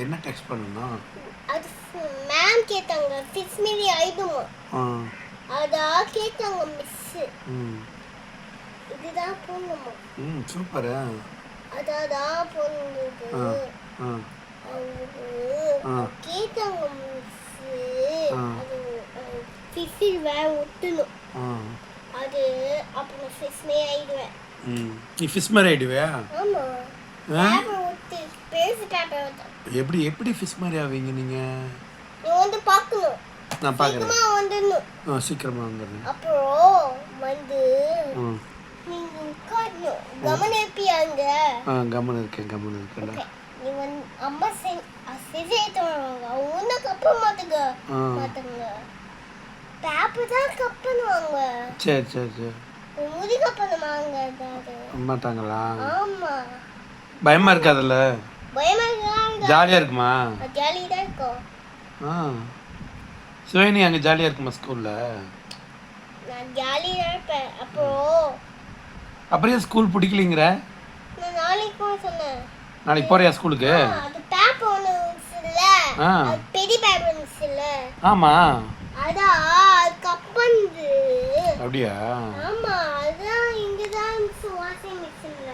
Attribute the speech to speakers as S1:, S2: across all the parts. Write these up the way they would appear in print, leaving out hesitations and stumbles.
S1: என்ன டெக்ஸ்ட் பண்ணணும்?
S2: அது மேம் கேட்டாங்க ஃபிஷ் மீறி ஆயிடுமா. அதான் கேட்டாங்க மிஸ். இதுதான் போடணுமா.
S1: சூப்பர்.
S2: அதான் போடுறது. கேட்டாங்க மிஸ். அது ஃபிஷ் வேற ஒட்டணும். அது அப்புறம் ஃபிஷ் மீறி ஆயிடுவேன்.
S1: நீ ஃபிஷ் மாதிரி ஆயிடுவியா?
S2: ஆமா.
S1: எப்படி எப்படி ஃபிஷ் மாதிரி ஆவீங்க நீங்க?
S2: நீ வந்து பார்க்கணும்.
S1: நான் பார்க்கறேன்.
S2: சீக்கிரமா வந்துடணும்.
S1: சீக்கிரமா வந்துடுறேன்.
S2: அப்புறம் வந்து நீங்க உட்காரணும். கவனம் இருப்பியாங்க?
S1: கவனம் இருக்கேன்டா.
S2: நீ வந்து அம்மா செஞ்சு உனக்கு அப்புறம் மாத்துங்க. பேப்பர் தான் கப்பனுவாங்க.
S1: சரி.
S2: முடி கப்பனுவாங்க.
S1: மாட்டாங்களா?
S2: ஆமா.
S1: பயமா இருக்காதுல்ல?
S2: பயமா இருக்கா?
S1: ஜாலியா இருக்குமா?
S2: ஜாலியா தான் இருக்கும்.
S1: சுவேனி அங்க ஜாலியா இருக்குமா ஸ்கூல்ல?
S2: நான் ஜாலியா இருப்பேன்.
S1: அப்புறம் ஸ்கூல் பிடிக்கலங்கற?
S2: நான் நாளைக்கு போக சொன்னேன்.
S1: நாளைக்கு போறியா ஸ்கூலுக்கு?
S2: அது பேப்பர் ஒன்னு இல்ல. அது பெரிய பேப்பர் இல்ல.
S1: ஆமா.
S2: அதான் கப்பந்து.
S1: அப்படியா?
S2: ஆமா, அதான் இங்க தான் வாஷிங் மிஷின்ல.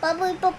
S2: பாபு இப்போ